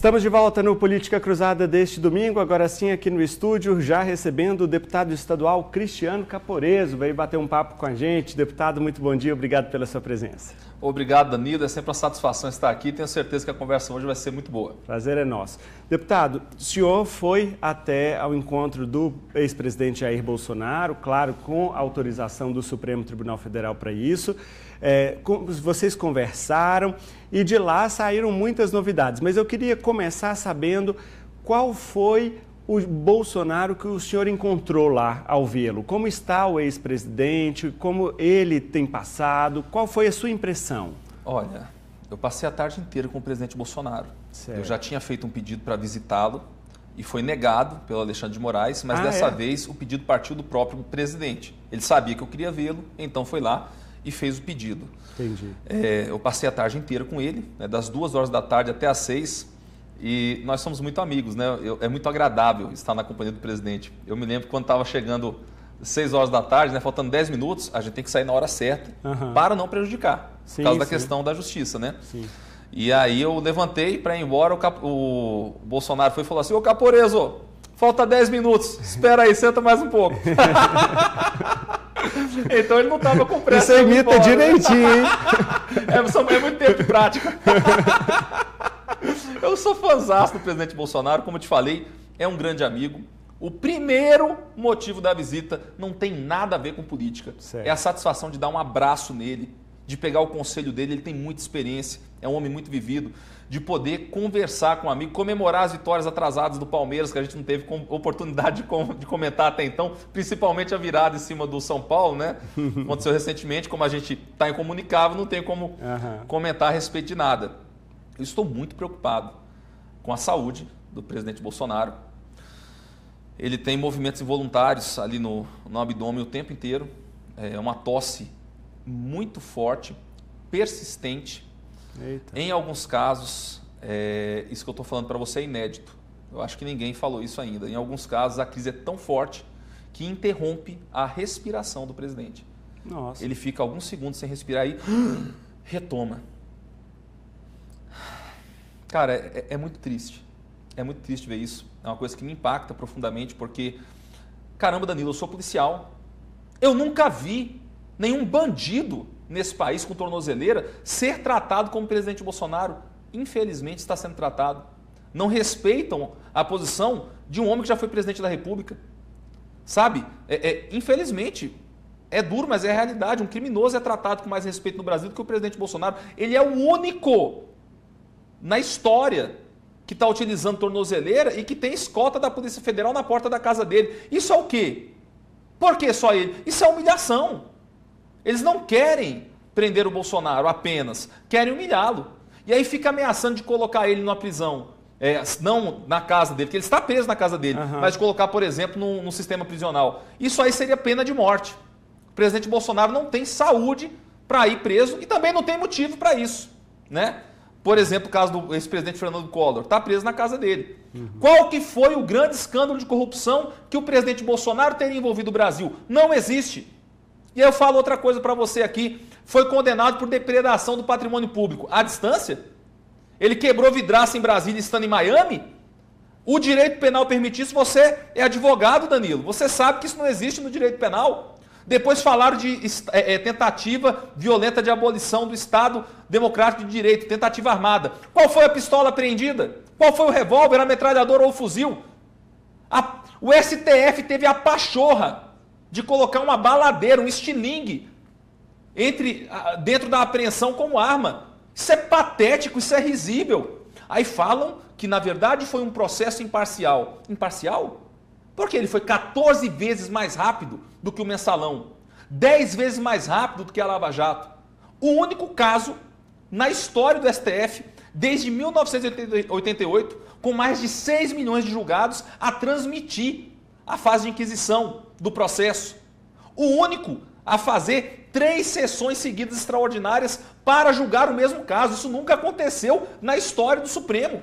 Estamos de volta no Política Cruzada deste domingo, agora sim aqui no estúdio, já recebendo o deputado estadual Cristiano Caporeso, veio bater um papo com a gente. Deputado, muito bom dia, obrigado pela sua presença. Obrigado, Danilo, é sempre uma satisfação estar aqui, tenho certeza que a conversa hoje vai ser muito boa. Prazer é nosso. Deputado, o senhor foi até ao encontro do ex-presidente Jair Bolsonaro, claro, com autorização do Supremo Tribunal Federal para isso. Vocês conversaram e de lá saíram muitas novidades, mas eu queria começar sabendo qual foi o Bolsonaro que o senhor encontrou lá ao vê-lo. Como está o ex-presidente, como ele tem passado, qual foi a sua impressão? Olha, eu passei a tarde inteira com o presidente Bolsonaro. Certo. Eu já tinha feito um pedido para visitá-lo e foi negado pelo Alexandre de Moraes, mas dessa vez o pedido partiu do próprio presidente. Ele sabia que eu queria vê-lo, então foi lá e fez o pedido. Entendi. Eu passei a tarde inteira com ele, das 2 horas da tarde até às 6, e nós somos muito amigos, né? É muito agradável estar na companhia do presidente. Eu me lembro quando estava chegando 6 horas da tarde, faltando 10 minutos, a gente tem que sair na hora certa para não prejudicar, por causa da questão da justiça, né? Sim. E aí eu levantei para ir embora, o Bolsonaro foi e falou assim: ô Caporeso, falta 10 minutos, espera aí, senta mais um pouco. Então ele não estava com pressa. Você imita direitinho, hein? É muito tempo de prática. Eu sou fãzaço do presidente Bolsonaro, como eu te falei, é um grande amigo. O primeiro motivo da visita não tem nada a ver com política. Certo. É a satisfação de dar um abraço nele, de pegar o conselho dele, ele tem muita experiência, é um homem muito vivido, de poder conversar com um amigo, comemorar as vitórias atrasadas do Palmeiras, que a gente não teve oportunidade de comentar até então, principalmente a virada em cima do São Paulo, né? Aconteceu recentemente, como a gente está incomunicável, não tem como comentar a respeito de nada. Eu estou muito preocupado com a saúde do presidente Bolsonaro. Ele tem movimentos involuntários ali no abdômen o tempo inteiro, é uma tosse muito forte, persistente. Eita. Em alguns casos, isso que eu estou falando para você é inédito. Eu acho que ninguém falou isso ainda. Em alguns casos, a crise é tão forte que interrompe a respiração do presidente. Nossa. Ele fica alguns segundos sem respirar e retoma. Cara, é muito triste. É muito triste ver isso. É uma coisa que me impacta profundamente porque, caramba, Danilo, eu sou policial. Eu nunca vi nenhum bandido nesse país com tornozeleira ser tratado como o presidente Bolsonaro. Infelizmente está sendo tratado. Não respeitam a posição de um homem que já foi presidente da República. Sabe? Infelizmente, é duro, mas é a realidade. Um criminoso é tratado com mais respeito no Brasil do que o presidente Bolsonaro. Ele é o único na história que está utilizando tornozeleira e que tem escolta da Polícia Federal na porta da casa dele. Isso é o quê? Por que só ele? Isso é humilhação. Eles não querem prender o Bolsonaro apenas, querem humilhá-lo. E aí fica ameaçando de colocar ele numa prisão, não na casa dele, porque ele está preso na casa dele, mas de colocar, por exemplo, num sistema prisional. Isso aí seria pena de morte. O presidente Bolsonaro não tem saúde para ir preso e também não tem motivo para isso, né? Por exemplo, o caso do ex-presidente Fernando Collor, está preso na casa dele. Qual que foi o grande escândalo de corrupção que o presidente Bolsonaro teria envolvido o Brasil? Não existe. E aí eu falo outra coisa para você aqui. Foi condenado por depredação do patrimônio público. À distância? Ele quebrou vidraça em Brasília estando em Miami? O direito penal permite isso. Você é advogado, Danilo. Você sabe que isso não existe no direito penal. Depois falaram de tentativa violenta de abolição do Estado Democrático de Direito, tentativa armada. Qual foi a pistola apreendida? Qual foi o revólver, a metralhadora ou o fuzil? O STF teve a pachorra de colocar uma baladeira, um estilingue, dentro da apreensão como arma. Isso é patético, isso é risível. Aí falam que, na verdade, foi um processo imparcial. Imparcial? Porque ele foi 14 vezes mais rápido do que o Mensalão, 10 vezes mais rápido do que a Lava Jato. O único caso na história do STF, desde 1988, com mais de 6 milhões de julgados, a transmitir a fase de inquisição do processo. O único a fazer 3 sessões seguidas extraordinárias para julgar o mesmo caso. Isso nunca aconteceu na história do Supremo.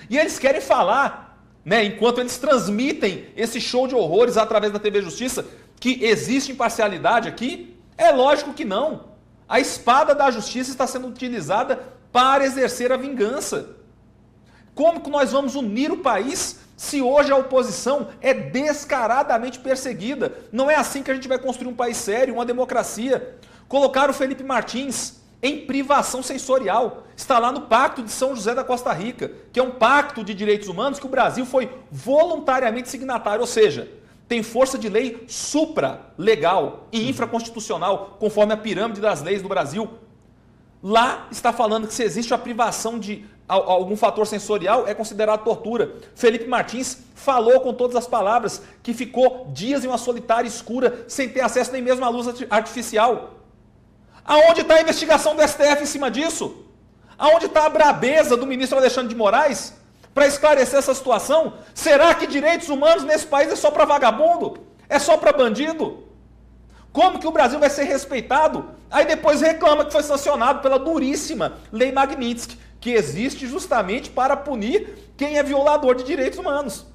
E eles querem falar, enquanto eles transmitem esse show de horrores através da TV Justiça, que existe imparcialidade aqui? É lógico que não. A espada da justiça está sendo utilizada para exercer a vingança. Como que nós vamos unir o país se hoje a oposição é descaradamente perseguida? Não é assim que a gente vai construir um país sério, uma democracia. Colocaram o Felipe Martins em privação sensorial. Está lá no Pacto de São José da Costa Rica, que é um pacto de direitos humanos que o Brasil foi voluntariamente signatário, ou seja, tem força de lei supra-legal e infraconstitucional, conforme a pirâmide das leis do Brasil. Lá está falando que se existe a privação de algum fator sensorial, é considerado tortura. Felipe Martins falou com todas as palavras que ficou dias em uma solitária escura, sem ter acesso nem mesmo à luz artificial. Aonde está a investigação do STF em cima disso? Aonde está a brabeza do ministro Alexandre de Moraes para esclarecer essa situação? Será que direitos humanos nesse país é só para vagabundo? É só para bandido? Como que o Brasil vai ser respeitado? Aí depois reclama que foi sancionado pela duríssima Lei Magnitsky, que existe justamente para punir quem é violador de direitos humanos.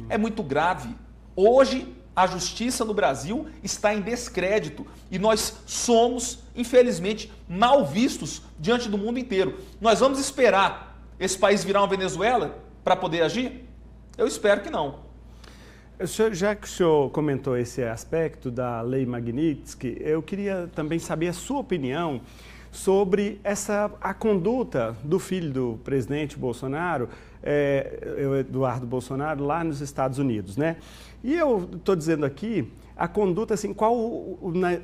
É muito grave. Hoje, a justiça no Brasil está em descrédito e nós somos, infelizmente, mal vistos diante do mundo inteiro. Nós vamos esperar esse país virar uma Venezuela para poder agir? Eu espero que não. Já que o senhor comentou esse aspecto da Lei Magnitsky, eu queria também saber a sua opinião sobre a conduta do filho do presidente Bolsonaro, Eduardo Bolsonaro, lá nos Estados Unidos, né? E eu estou dizendo aqui, a conduta, assim,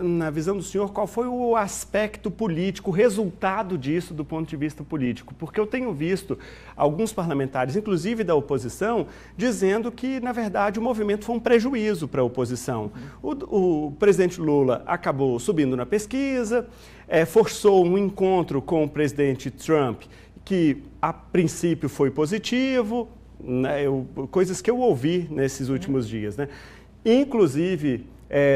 na visão do senhor, qual foi o aspecto político, o resultado disso do ponto de vista político? Porque eu tenho visto alguns parlamentares, inclusive da oposição, dizendo que, na verdade, o movimento foi um prejuízo para a oposição. O presidente Lula acabou subindo na pesquisa, forçou um encontro com o presidente Trump, que a princípio foi positivo, né, coisas que eu ouvi nesses últimos dias, né? Inclusive,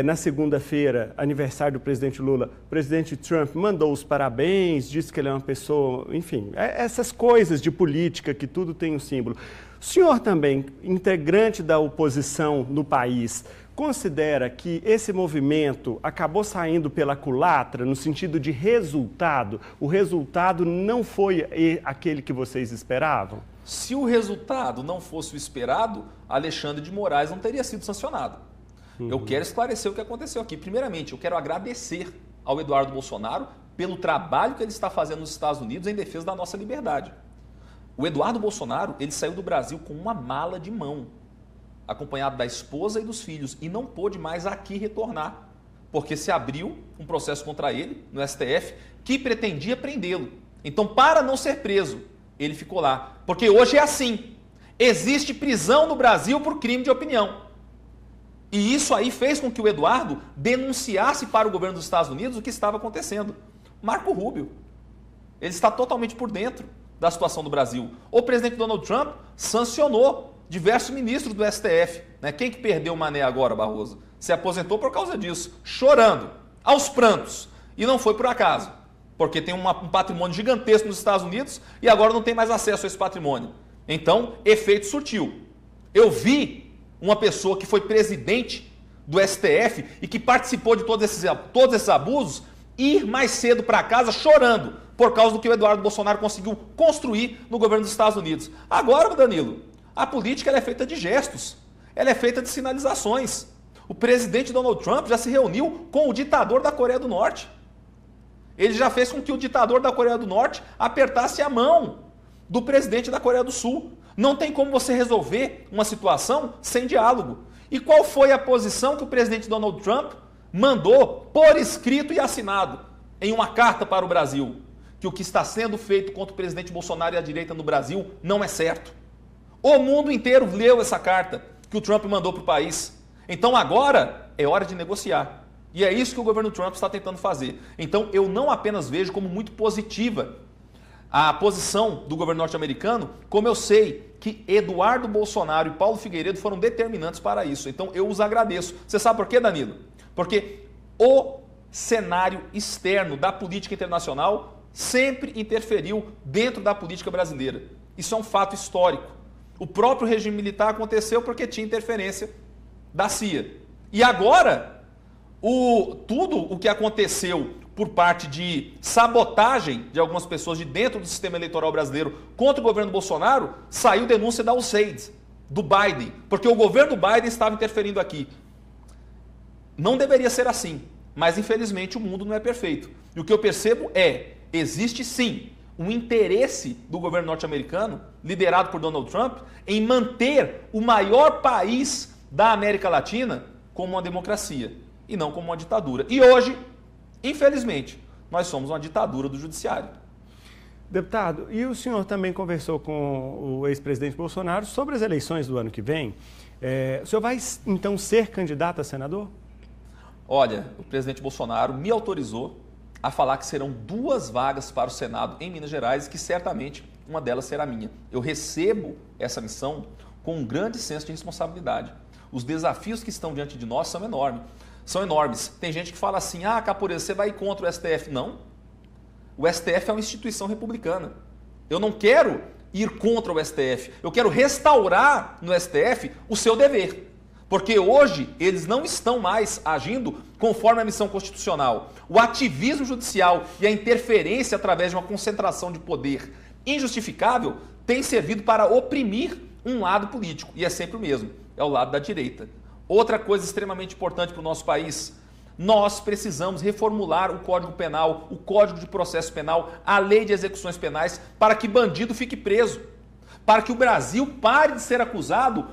na segunda-feira, aniversário do presidente Lula, o presidente Trump mandou os parabéns, disse que ele é uma pessoa, enfim, essas coisas de política que tudo tem um símbolo. O senhor também, integrante da oposição no país, considera que esse movimento acabou saindo pela culatra no sentido de resultado? O resultado não foi aquele que vocês esperavam? Se o resultado não fosse o esperado, Alexandre de Moraes não teria sido sancionado. Eu quero esclarecer o que aconteceu aqui. Primeiramente, eu quero agradecer ao Eduardo Bolsonaro pelo trabalho que ele está fazendo nos Estados Unidos em defesa da nossa liberdade. O Eduardo Bolsonaro, ele saiu do Brasil com uma mala de mão, acompanhado da esposa e dos filhos, e não pôde mais aqui retornar, porque se abriu um processo contra ele no STF que pretendia prendê-lo. Então, para não ser preso, ele ficou lá. Porque hoje é assim. Existe prisão no Brasil por crime de opinião. E isso aí fez com que o Eduardo denunciasse para o governo dos Estados Unidos o que estava acontecendo. Marco Rubio, ele está totalmente por dentro da situação do Brasil. O presidente Donald Trump sancionou diversos ministros do STF. Né? Quem que perdeu o mané agora, Barroso? Se aposentou por causa disso, chorando, aos prantos. E não foi por acaso, porque tem um patrimônio gigantesco nos Estados Unidos e agora não tem mais acesso a esse patrimônio. Então, efeito surtiu. Eu vi uma pessoa que foi presidente do STF e que participou de todos esses abusos ir mais cedo para casa chorando por causa do que o Eduardo Bolsonaro conseguiu construir no governo dos Estados Unidos. Agora, Danilo, a política ela é feita de gestos, ela é feita de sinalizações. O presidente Donald Trump já se reuniu com o ditador da Coreia do Norte. Ele já fez com que o ditador da Coreia do Norte apertasse a mão do presidente da Coreia do Sul. Não tem como você resolver uma situação sem diálogo. E qual foi a posição que o presidente Donald Trump mandou por escrito e assinado em uma carta para o Brasil? Que o que está sendo feito contra o presidente Bolsonaro e a direita no Brasil não é certo. O mundo inteiro leu essa carta que o Trump mandou para o país. Então agora é hora de negociar. E é isso que o governo Trump está tentando fazer. Então eu não apenas vejo como muito positiva a posição do governo norte-americano, como eu sei que Eduardo Bolsonaro e Paulo Figueiredo foram determinantes para isso. Então eu os agradeço. Você sabe por quê, Danilo? Porque o cenário externo da política internacional sempre interferiu dentro da política brasileira. Isso é um fato histórico. O próprio regime militar aconteceu porque tinha interferência da CIA. E agora, tudo o que aconteceu por parte de sabotagem de algumas pessoas de dentro do sistema eleitoral brasileiro contra o governo Bolsonaro, saiu denúncia da USAID, do Biden, porque o governo Biden estava interferindo aqui. Não deveria ser assim, mas infelizmente o mundo não é perfeito. E o que eu percebo existe sim um interesse do governo norte-americano, liderado por Donald Trump, em manter o maior país da América Latina como uma democracia e não como uma ditadura. E hoje, infelizmente, nós somos uma ditadura do judiciário. Deputado, e o senhor também conversou com o ex-presidente Bolsonaro sobre as eleições do ano que vem. O senhor vai, então, ser candidato a senador? Olha, o presidente Bolsonaro me autorizou a falar que serão 2 vagas para o Senado em Minas Gerais e que certamente uma delas será minha. Eu recebo essa missão com um grande senso de responsabilidade. Os desafios que estão diante de nós são enormes. Tem gente que fala assim, Capureza, você vai contra o STF. Não. O STF é uma instituição republicana. Eu não quero ir contra o STF. Eu quero restaurar no STF o seu dever. Porque hoje eles não estão mais agindo conforme a missão constitucional. O ativismo judicial e a interferência através de uma concentração de poder injustificável tem servido para oprimir um lado político. E é sempre o mesmo, é o lado da direita. Outra coisa extremamente importante para o nosso país, nós precisamos reformular o Código Penal, o Código de Processo Penal, a Lei de Execuções Penais, para que bandido fique preso. Para que o Brasil pare de ser acusado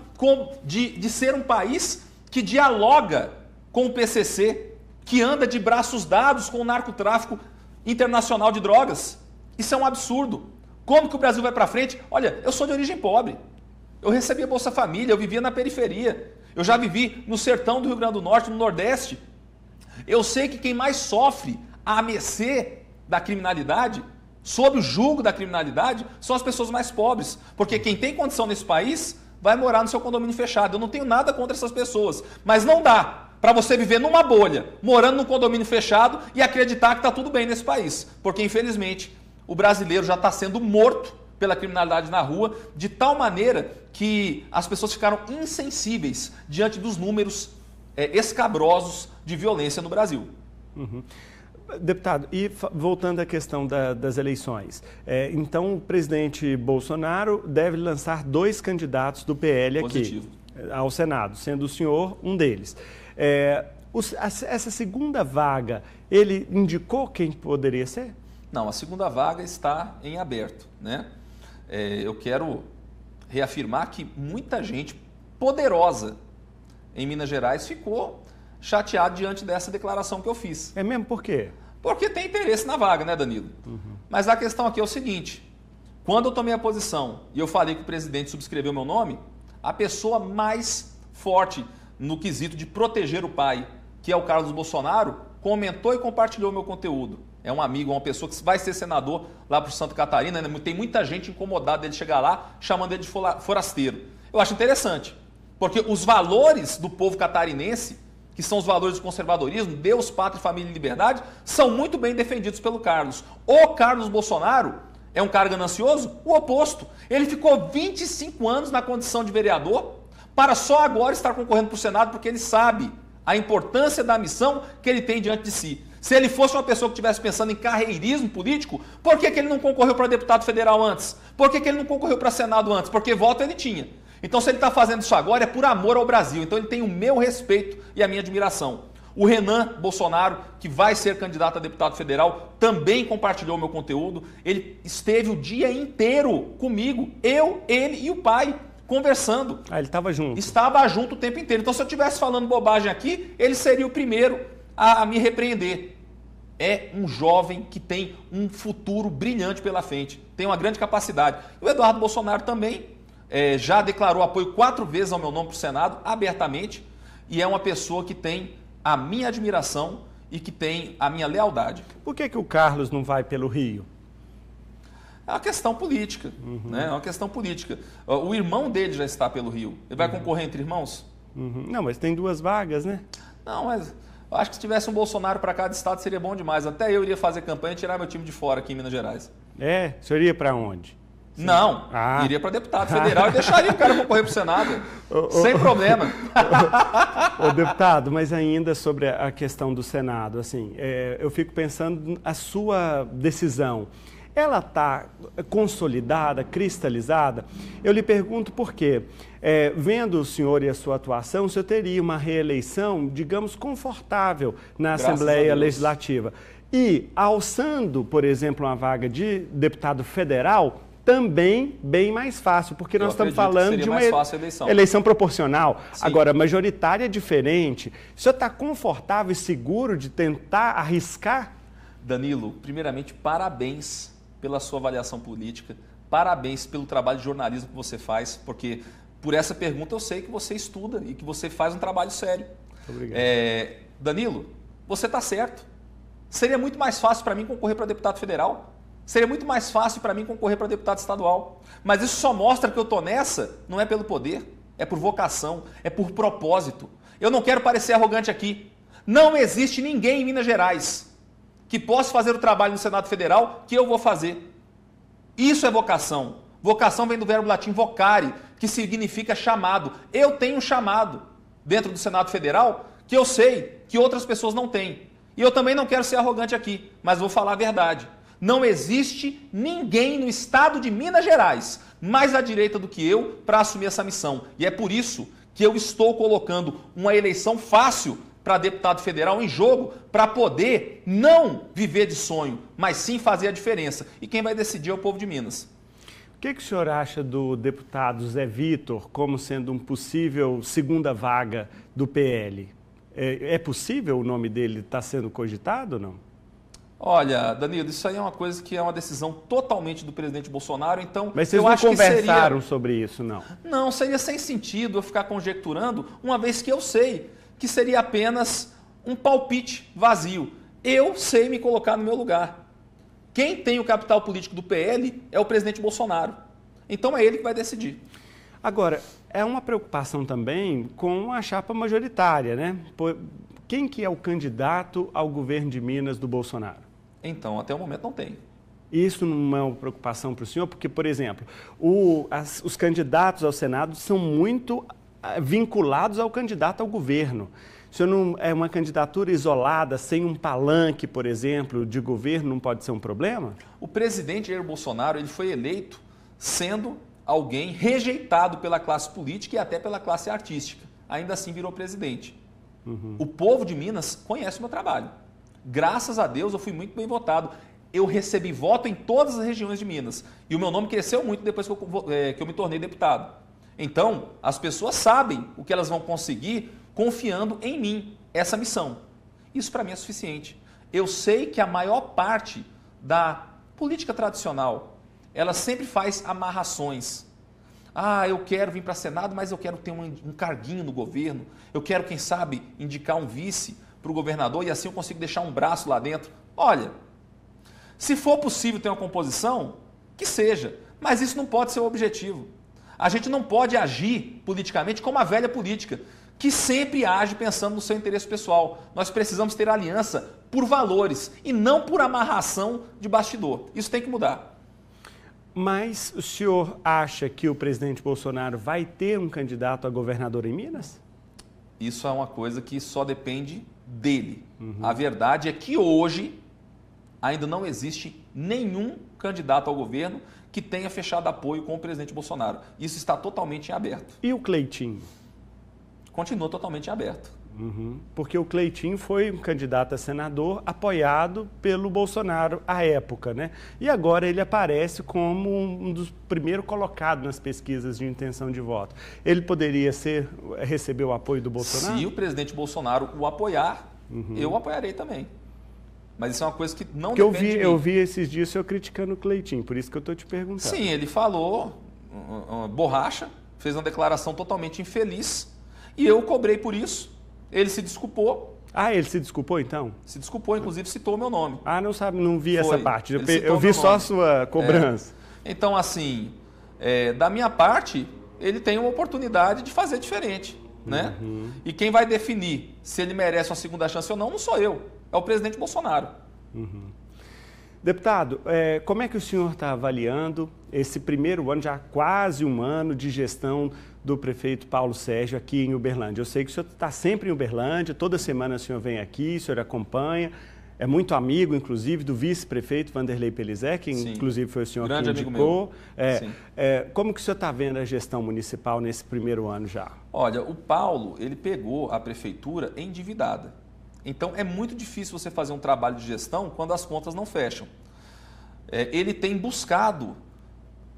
de ser um país que dialoga com o PCC, que anda de braços dados com o narcotráfico internacional de drogas. Isso é um absurdo. Como que o Brasil vai para frente? Olha, eu sou de origem pobre. Eu recebia Bolsa Família, eu vivia na periferia. Eu já vivi no sertão do Rio Grande do Norte, no Nordeste. Eu sei que quem mais sofre à mercê da criminalidade, sob o jugo da criminalidade, são as pessoas mais pobres. Porque quem tem condição nesse país vai morar no seu condomínio fechado. Eu não tenho nada contra essas pessoas, mas não dá para você viver numa bolha, morando num condomínio fechado e acreditar que está tudo bem nesse país. Porque, infelizmente, o brasileiro já está sendo morto pela criminalidade na rua, de tal maneira que as pessoas ficaram insensíveis diante dos números escabrosos de violência no Brasil. Uhum. Deputado, e voltando à questão das eleições, então o presidente Bolsonaro deve lançar 2 candidatos do PL aqui ao Senado, sendo o senhor um deles. Essa segunda vaga, ele indicou quem poderia ser? Não, a segunda vaga está em aberto, né? Eu quero reafirmar que muita gente poderosa em Minas Gerais ficou chateado diante dessa declaração que eu fiz. É mesmo? Por quê? Porque tem interesse na vaga, né, Danilo? Uhum. Mas a questão aqui é o seguinte, quando eu tomei a posição e eu falei que o presidente subscreveu meu nome, a pessoa mais forte no quesito de proteger o pai, que é o Carlos Bolsonaro, comentou e compartilhou o meu conteúdo. É um amigo, uma pessoa que vai ser senador lá para o Santa Catarina, né? Tem muita gente incomodada dele chegar lá, chamando ele de forasteiro. Eu acho interessante, porque os valores do povo catarinense, que são os valores do conservadorismo, Deus, pátria, família e liberdade, são muito bem defendidos pelo Carlos. O Carlos Bolsonaro é um cara ganancioso? O oposto. Ele ficou 25 anos na condição de vereador para só agora estar concorrendo para o Senado porque ele sabe a importância da missão que ele tem diante de si. Se ele fosse uma pessoa que estivesse pensando em carreirismo político, por que ele não concorreu para deputado federal antes? Por que ele não concorreu para Senado antes? Porque voto ele tinha. Então, se ele está fazendo isso agora, é por amor ao Brasil. Então, ele tem o meu respeito e a minha admiração. O Renan Bolsonaro, que vai ser candidato a deputado federal, também compartilhou meu conteúdo. Ele esteve o dia inteiro comigo, eu, ele e o pai, conversando. Ele estava junto? Estava junto o tempo inteiro. Então, se eu estivesse falando bobagem aqui, ele seria o primeiro a me repreender. É um jovem que tem um futuro brilhante pela frente, tem uma grande capacidade. O Eduardo Bolsonaro também já declarou apoio 4 vezes ao meu nome para o Senado, abertamente, e é uma pessoa que tem a minha admiração e que tem a minha lealdade. Por que o Carlos não vai pelo Rio? É uma questão política, né? É uma questão política. O irmão dele já está pelo Rio. Ele vai concorrer entre irmãos? Não, mas tem 2 vagas, né? Não, mas eu acho que se tivesse um Bolsonaro para cada estado seria bom demais. Até eu iria fazer campanha e tirar meu time de fora aqui em Minas Gerais. O senhor iria para onde? Não, iria para deputado federal e deixaria o cara concorrer para o Senado, sem problema. Ô, deputado, mas ainda sobre a questão do Senado, assim, eu fico pensando a sua decisão. Ela está consolidada, cristalizada? Eu lhe pergunto por quê. Vendo o senhor e a sua atuação, o senhor teria uma reeleição, digamos, confortável na Assembleia Legislativa. E, alçando, por exemplo, uma vaga de deputado federal, também bem mais fácil, porque nós estamos falando de uma eleição proporcional. Sim. Agora, majoritária é diferente. O senhor está confortável e seguro de tentar arriscar? Danilo, primeiramente, parabéns pela sua avaliação política, parabéns pelo trabalho de jornalismo que você faz, porque por essa pergunta eu sei que você estuda e que você faz um trabalho sério. Obrigado. Danilo, você está certo. Seria muito mais fácil para mim concorrer para deputado federal. Seria muito mais fácil para mim concorrer para deputado estadual. Mas isso só mostra que eu estou nessa, não é pelo poder, é por vocação, é por propósito. Eu não quero parecer arrogante aqui. Não existe ninguém em Minas Gerais que possa fazer o trabalho no Senado Federal que eu vou fazer. Isso é vocação. Vocação vem do verbo latim vocare, que significa chamado. Eu tenho um chamado dentro do Senado Federal que eu sei que outras pessoas não têm. E eu também não quero ser arrogante aqui, mas vou falar a verdade. Não existe ninguém no estado de Minas Gerais mais à direita do que eu para assumir essa missão. E é por isso que eu estou colocando uma eleição fácil para deputado federal em jogo para poder não viver de sonho, mas sim fazer a diferença. E quem vai decidir é o povo de Minas. O que o senhor acha do deputado Zé Vitor como sendo um possível segunda vaga do PL? É possível o nome dele estar sendo cogitado ou não? Olha, Danilo, isso aí é uma coisa que é uma decisão totalmente do presidente Bolsonaro, então... Mas vocês não conversaram sobre isso, não? Não, seria sem sentido eu ficar conjecturando, uma vez que eu sei que seria apenas um palpite vazio. Eu sei me colocar no meu lugar. Quem tem o capital político do PL é o presidente Bolsonaro. Então é ele que vai decidir. Agora, é uma preocupação também com a chapa majoritária, né? Quem que é o candidato ao governo de Minas do Bolsonaro? Então, até o momento não tem. Isso não é uma preocupação para o senhor? Porque, por exemplo, os candidatos ao Senado são muito vinculados ao candidato ao governo. O senhor não é uma candidatura isolada, sem um palanque, por exemplo, de governo, não pode ser um problema? O presidente Jair Bolsonaro ele foi eleito sendo alguém rejeitado pela classe política e até pela classe artística. Ainda assim virou presidente. Uhum. O povo de Minas conhece o meu trabalho. Graças a Deus eu fui muito bem votado. Eu recebi voto em todas as regiões de Minas. E o meu nome cresceu muito depois que eu me tornei deputado. Então, as pessoas sabem o que elas vão conseguir confiando em mim, essa missão. Isso para mim é suficiente. Eu sei que a maior parte da política tradicional, ela sempre faz amarrações. Eu quero vir para Senado, mas eu quero ter um carguinho no governo. Eu quero, quem sabe, indicar um vice para o governador e assim eu consigo deixar um braço lá dentro. Olha, se for possível ter uma composição, que seja. Mas isso não pode ser o objetivo. A gente não pode agir politicamente como a velha política, que sempre age pensando no seu interesse pessoal. Nós precisamos ter aliança por valores e não por amarração de bastidor. Isso tem que mudar. Mas o senhor acha que o presidente Bolsonaro vai ter um candidato a governador em Minas? Isso é uma coisa que só depende dele. Uhum. A verdade é que hoje ainda não existe nenhum candidato ao governo que tenha fechado apoio com o presidente Bolsonaro. Isso está totalmente em aberto. E o Cleitinho? Continua totalmente em aberto. Uhum. Porque o Cleitinho foi um candidato a senador apoiado pelo Bolsonaro à época, né? E agora ele aparece como um dos primeiros colocados nas pesquisas de intenção de voto. Ele poderia receber o apoio do Bolsonaro? Se o presidente Bolsonaro o apoiar, eu o apoiarei também. Mas isso é uma coisa que não depende de mim. Eu vi esses dias o senhor criticando o Cleitinho, por isso que eu estou te perguntando. Sim, ele falou borracha, fez uma declaração totalmente infeliz e eu cobrei por isso. Ele se desculpou. Ele se desculpou então? Se desculpou, inclusive citou o meu nome. Não vi essa parte. Eu vi só a sua cobrança. Então, assim, da minha parte, ele tem uma oportunidade de fazer diferente, né? Uhum. E quem vai definir se ele merece uma segunda chance ou não sou eu, é o presidente Bolsonaro. Uhum. Deputado, como é que o senhor está avaliando esse primeiro ano, já quase um ano de gestão do prefeito Paulo Sérgio aqui em Uberlândia. Eu sei que o senhor está sempre em Uberlândia, toda semana o senhor vem aqui, o senhor acompanha, é muito amigo, inclusive, do vice-prefeito Vanderlei Pelizé, que Sim. inclusive foi o senhor Grande que indicou. amigo meu. Como que o senhor está vendo a gestão municipal nesse primeiro ano já? Olha, o Paulo, ele pegou a prefeitura endividada. Então, é muito difícil você fazer um trabalho de gestão quando as contas não fecham. Ele tem buscado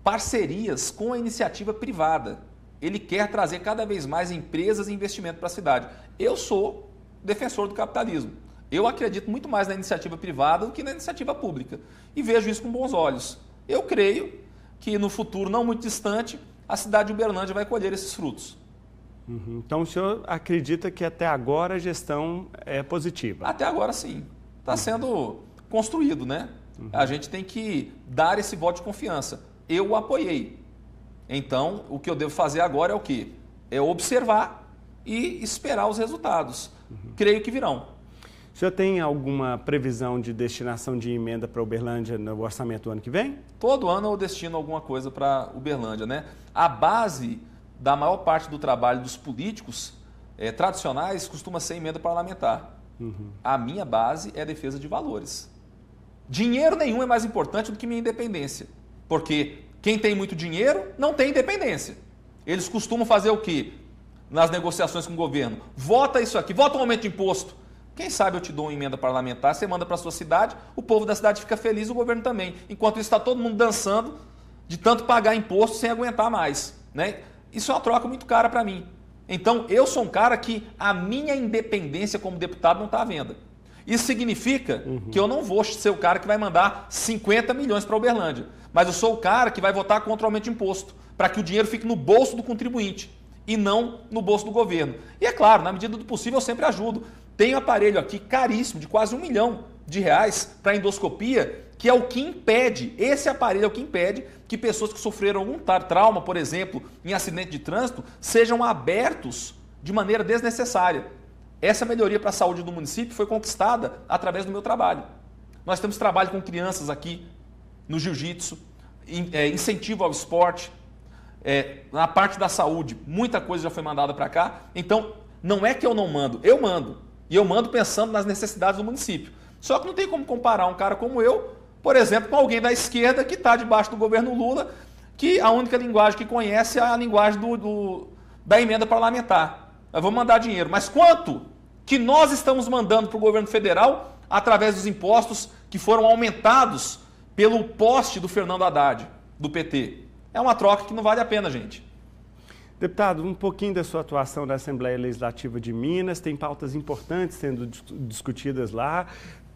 parcerias com a iniciativa privada. Ele quer trazer cada vez mais empresas e investimento para a cidade. Eu sou defensor do capitalismo. Eu acredito muito mais na iniciativa privada do que na iniciativa pública. E vejo isso com bons olhos. Eu creio que no futuro não muito distante, a cidade de Uberlândia vai colher esses frutos. Então o senhor acredita que até agora a gestão é positiva? Até agora sim. Está sendo construído, né? A gente tem que dar esse voto de confiança. Eu o apoiei. Então, o que eu devo fazer agora é o quê? É observar e esperar os resultados. Creio que virão. O senhor tem alguma previsão de destinação de emenda para Uberlândia no orçamento do ano que vem? Todo ano eu destino alguma coisa para Uberlândia, né? A base da maior parte do trabalho dos políticos tradicionais costuma ser emenda parlamentar. A minha base é a defesa de valores. Dinheiro nenhum é mais importante do que minha independência. Porque quem tem muito dinheiro não tem independência. Eles costumam fazer o quê? Nas negociações com o governo. Vota isso aqui, vota um aumento de imposto. Quem sabe eu te dou uma emenda parlamentar, você manda para a sua cidade, o povo da cidade fica feliz, o governo também. Enquanto isso está todo mundo dançando de tanto pagar imposto sem aguentar mais, né? Isso é uma troca muito cara para mim. Então, eu sou um cara que a minha independência como deputado não está à venda. Isso significa que eu não vou ser o cara que vai mandar 50 milhões para Uberlândia, mas eu sou o cara que vai votar contra o aumento de imposto, para que o dinheiro fique no bolso do contribuinte e não no bolso do governo. E é claro, na medida do possível eu sempre ajudo. Tem um aparelho aqui caríssimo, de quase R$1 milhão para endoscopia, que é o que impede, esse aparelho é o que impede que pessoas que sofreram algum trauma, por exemplo, em acidente de trânsito, sejam abertos de maneira desnecessária. Essa melhoria para a saúde do município foi conquistada através do meu trabalho. Nós temos trabalho com crianças aqui, no jiu-jitsu, incentivo ao esporte, na parte da saúde, muita coisa já foi mandada para cá. Então, não é que eu não mando, eu mando. E eu mando pensando nas necessidades do município. Só que não tem como comparar um cara como eu, por exemplo, com alguém da esquerda que está debaixo do governo Lula, que a única linguagem que conhece é a linguagem da emenda parlamentar. Nós vamos mandar dinheiro. Mas quanto que nós estamos mandando para o governo federal através dos impostos que foram aumentados pelo poste do Fernando Haddad, do PT? É uma troca que não vale a pena, gente. Deputado, um pouquinho da sua atuação na Assembleia Legislativa de Minas, tem pautas importantes sendo discutidas lá.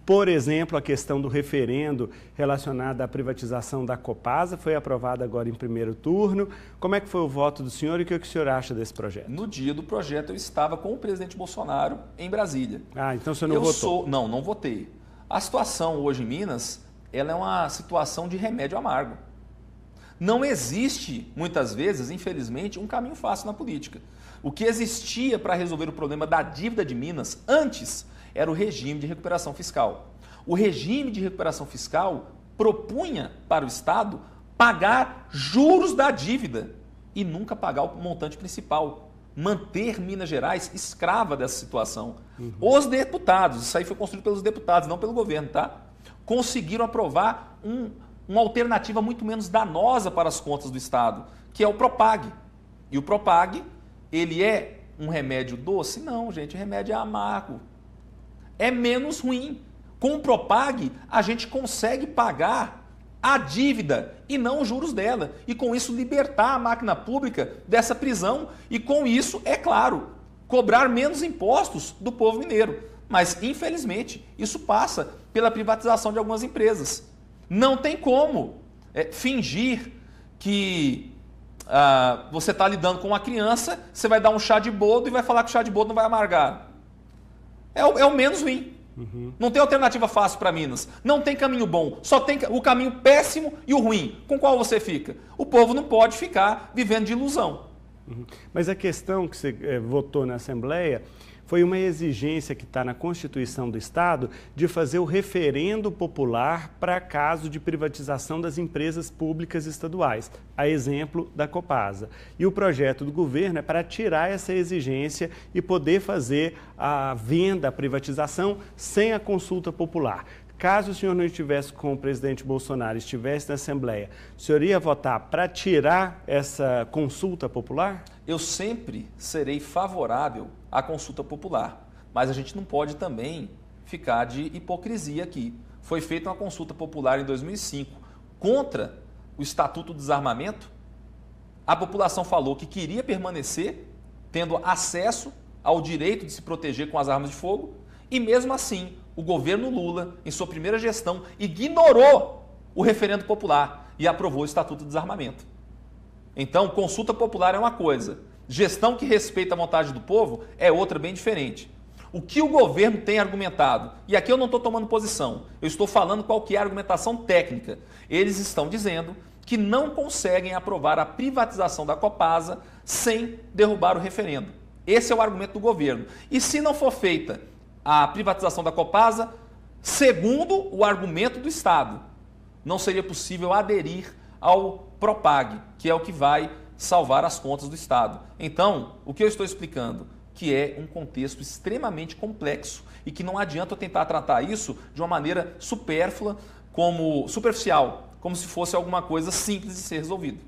Por exemplo, a questão do referendo relacionado à privatização da Copasa foi aprovada agora em primeiro turno. Como é que foi o voto do senhor e o que o senhor acha desse projeto? No dia do projeto eu estava com o presidente Bolsonaro em Brasília. Ah, então o senhor não votou? Não votei. A situação hoje em Minas, ela é uma situação de remédio amargo. Não existe, muitas vezes, infelizmente, um caminho fácil na política. O que existia para resolver o problema da dívida de Minas antes era o regime de recuperação fiscal. O regime de recuperação fiscal propunha para o Estado pagar juros da dívida e nunca pagar o montante principal. Manter Minas Gerais escrava dessa situação. Os deputados, isso aí foi construído pelos deputados, não pelo governo, tá? Conseguiram aprovar uma alternativa muito menos danosa para as contas do Estado, que é o Propag. E o Propag, ele é um remédio doce? Não, gente, o remédio é amargo. É menos ruim. Com o Propag, a gente consegue pagar a dívida e não os juros dela. E com isso libertar a máquina pública dessa prisão e com isso, é claro, cobrar menos impostos do povo mineiro. Mas, infelizmente, isso passa pela privatização de algumas empresas. Não tem como fingir que você está lidando com uma criança, você vai dar um chá de boldo e vai falar que o chá de boldo não vai amargar. É o menos ruim. Não tem alternativa fácil para Minas. Não tem caminho bom. Só tem o caminho péssimo e o ruim. Com qual você fica? O povo não pode ficar vivendo de ilusão. Mas a questão que você votou na Assembleia foi uma exigência que está na Constituição do Estado de fazer o referendo popular para caso de privatização das empresas públicas estaduais, a exemplo da Copasa. E o projeto do governo é para tirar essa exigência e poder fazer a venda, a privatização, sem a consulta popular. Caso o senhor não estivesse com o presidente Bolsonaro, estivesse na Assembleia, o senhor ia votar para tirar essa consulta popular? Eu sempre serei favorável à consulta popular, mas a gente não pode também ficar de hipocrisia aqui. Foi feita uma consulta popular em 2005 contra o Estatuto do Desarmamento. A população falou que queria permanecer tendo acesso ao direito de se proteger com as armas de fogo e mesmo assim o governo Lula, em sua primeira gestão, ignorou o referendo popular e aprovou o Estatuto do Desarmamento. Então, consulta popular é uma coisa, gestão que respeita a vontade do povo é outra bem diferente. O que o governo tem argumentado, e aqui eu não estou tomando posição, eu estou falando qual que é a argumentação técnica. Eles estão dizendo que não conseguem aprovar a privatização da Copasa sem derrubar o referendo. Esse é o argumento do governo. E se não for feita a privatização da Copasa, segundo o argumento do Estado, não seria possível aderir ao Propag, que é o que vai salvar as contas do Estado. Então, o que eu estou explicando? Que é um contexto extremamente complexo e que não adianta eu tentar tratar isso de uma maneira supérflua, superficial, como se fosse alguma coisa simples de ser resolvido.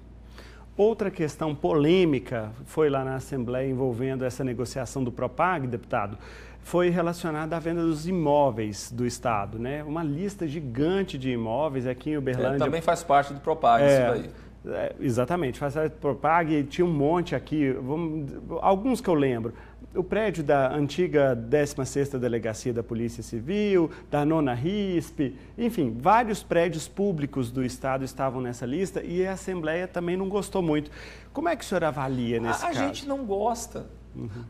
Outra questão polêmica foi lá na Assembleia envolvendo essa negociação do Propag, deputado, foi relacionada à venda dos imóveis do Estado, né? Uma lista gigante de imóveis aqui em Uberlândia. Também faz parte do Propag isso daí. Exatamente, faz parte do Propag, tinha um monte aqui, alguns que eu lembro. O prédio da antiga 16ª Delegacia da Polícia Civil, da 9ª RISP, enfim, vários prédios públicos do Estado estavam nessa lista e a Assembleia também não gostou muito. Como é que o senhor avalia nesse caso? A gente não gosta.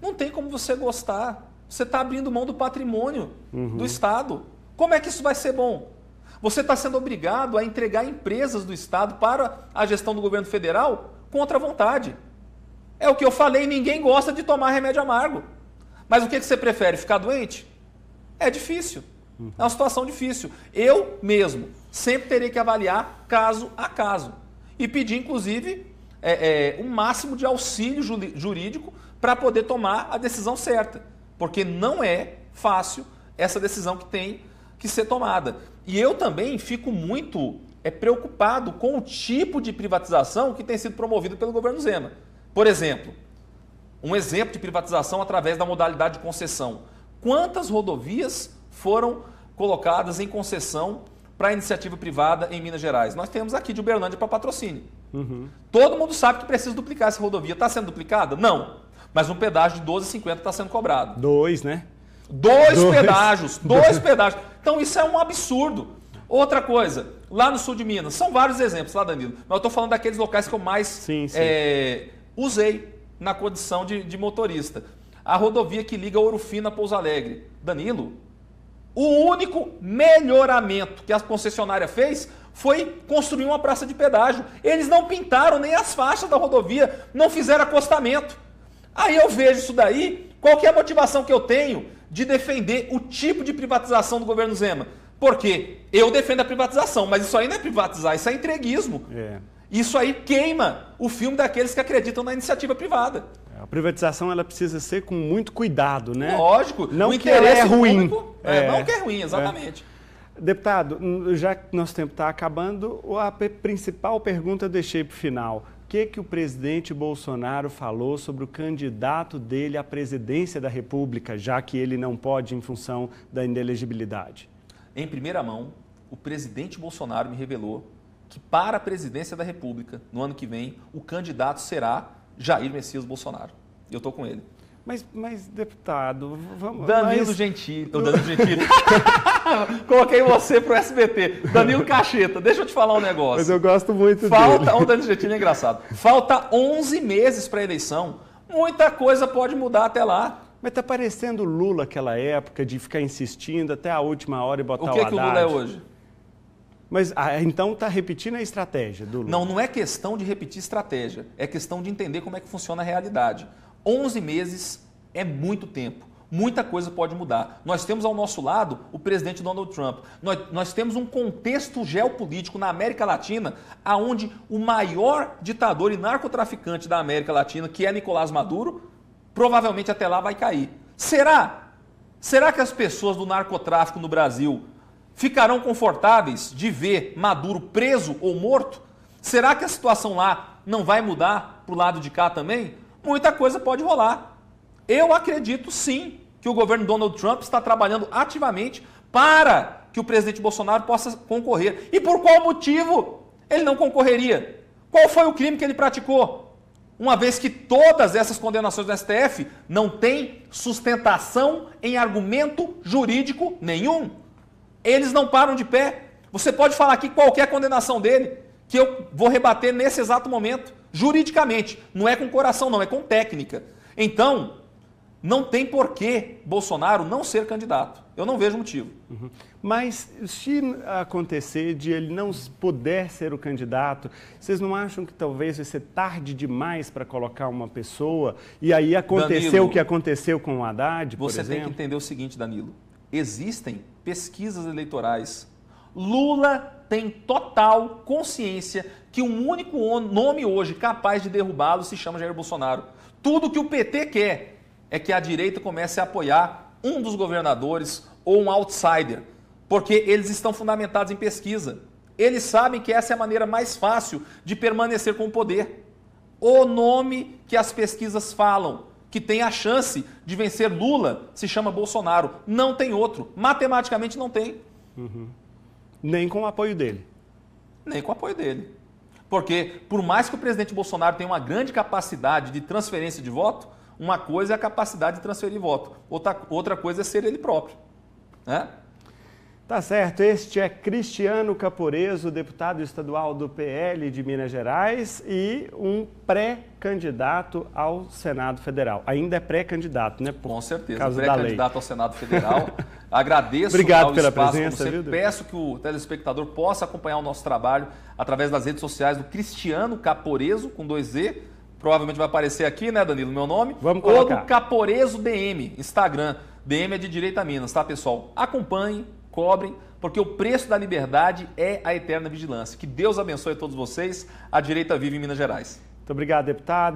Não tem como você gostar. Você está abrindo mão do patrimônio do Estado. Como é que isso vai ser bom? Você está sendo obrigado a entregar empresas do Estado para a gestão do governo federal contra a vontade. É o que eu falei, ninguém gosta de tomar remédio amargo. Mas o que você prefere? Ficar doente? É difícil. É uma situação difícil. Eu mesmo sempre terei que avaliar caso a caso. E pedir, inclusive, um máximo de auxílio jurídico para poder tomar a decisão certa. Porque não é fácil essa decisão que tem que ser tomada. E eu também fico muito preocupado com o tipo de privatização que tem sido promovido pelo governo Zema. Por exemplo, um exemplo de privatização através da modalidade de concessão. Quantas rodovias foram colocadas em concessão para a iniciativa privada em Minas Gerais? Nós temos aqui de Uberlândia para patrocínio. Todo mundo sabe que precisa duplicar essa rodovia. Está sendo duplicada? Não. Mas um pedágio de 12,50 está sendo cobrado. Dois, né? Dois pedágios. Então isso é um absurdo. Outra coisa, lá no sul de Minas, são vários exemplos lá, Danilo, mas eu estou falando daqueles locais que eu mais usei na condição de motorista. A rodovia que liga Ouro Fino a Pouso Alegre. Danilo, o único melhoramento que a concessionária fez foi construir uma praça de pedágio. Eles não pintaram nem as faixas da rodovia, não fizeram acostamento. Aí eu vejo isso daí, qual que é a motivação que eu tenho de defender o tipo de privatização do governo Zema? Porque eu defendo a privatização, mas isso aí não é privatizar, isso é entreguismo. Isso aí queima o filme daqueles que acreditam na iniciativa privada. A privatização ela precisa ser com muito cuidado, né? Lógico, não que ela é ruim. Não que é ruim, exatamente. Deputado, já que nosso tempo está acabando, a principal pergunta eu deixei para o final. O que o presidente Bolsonaro falou sobre o candidato dele à presidência da República, já que ele não pode em função da inelegibilidade? Em primeira mão, o presidente Bolsonaro me revelou que para a presidência da República, no ano que vem, o candidato será Jair Messias Bolsonaro. Eu estou com ele. Mas deputado, vamos... Danilo Gentili. Coloquei você pro SBT. Danilo Cacheta. Deixa eu te falar um negócio. Mas eu gosto muito dele. O Danilo Gentili é engraçado. Falta 11 meses para a eleição. Muita coisa pode mudar até lá. Mas tá parecendo Lula aquela época de ficar insistindo até a última hora e botar o Haddad. O que o Lula é hoje? Mas então está repetindo a estratégia do Lula. Não é questão de repetir estratégia. É questão de entender como é que funciona a realidade. 11 meses é muito tempo. muita coisa pode mudar. Nós temos ao nosso lado o presidente Donald Trump. Nós temos um contexto geopolítico na América Latina onde o maior ditador e narcotraficante da América Latina, que é Nicolás Maduro, provavelmente até lá vai cair. Será que as pessoas do narcotráfico no Brasil ficarão confortáveis de ver Maduro preso ou morto? Será que a situação lá não vai mudar para o lado de cá também? Muita coisa pode rolar. Eu acredito sim que o governo Donald Trump está trabalhando ativamente para que o presidente Bolsonaro possa concorrer. E por qual motivo ele não concorreria? Qual foi o crime que ele praticou? Uma vez que todas essas condenações do STF não têm sustentação em argumento jurídico nenhum. Eles não param de pé. Você pode falar aqui qualquer condenação dele, que eu vou rebater nesse exato momento, juridicamente. Não é com coração, não, é com técnica. Então, não tem por que Bolsonaro não ser candidato. Eu não vejo motivo. Uhum. Mas se acontecer de ele não puder ser o candidato, vocês não acham que talvez vai ser tarde demais para colocar uma pessoa e aí aconteceu Danilo, o que aconteceu com o Haddad, por exemplo? Você tem que entender o seguinte, Danilo. Existem pesquisas eleitorais. Lula tem total consciência que um único nome hoje capaz de derrubá-lo se chama Jair Bolsonaro. Tudo que o PT quer é que a direita comece a apoiar um dos governadores ou um outsider, porque eles estão fundamentados em pesquisa. Eles sabem que essa é a maneira mais fácil de permanecer com o poder. O nome que as pesquisas falam, que tem a chance de vencer Lula, se chama Bolsonaro. Não tem outro. Matematicamente não tem. Uhum. Nem com o apoio dele. Nem com o apoio dele. Porque, por mais que o presidente Bolsonaro tenha uma grande capacidade de transferência de voto, uma coisa é a capacidade de transferir voto, outra coisa é ser ele próprio. Né? Tá certo, este é Cristiano Caporeso, deputado estadual do PL de Minas Gerais e um pré-candidato ao Senado Federal. Ainda é pré-candidato, né? Com certeza, pré-candidato ao Senado Federal. Agradeço Obrigado ao pela espaço presença, você. Peço que o telespectador possa acompanhar o nosso trabalho através das redes sociais do Cristiano Caporeso, com 2Z. Provavelmente vai aparecer aqui, né, Danilo, meu nome. Vamos colocar. Ou do Caporeso DM, Instagram. DM é de Direita Minas, tá, pessoal? Acompanhem, cobrem, porque o preço da liberdade é a eterna vigilância. Que Deus abençoe a todos vocês. A direita vive em Minas Gerais. Muito obrigado, deputado.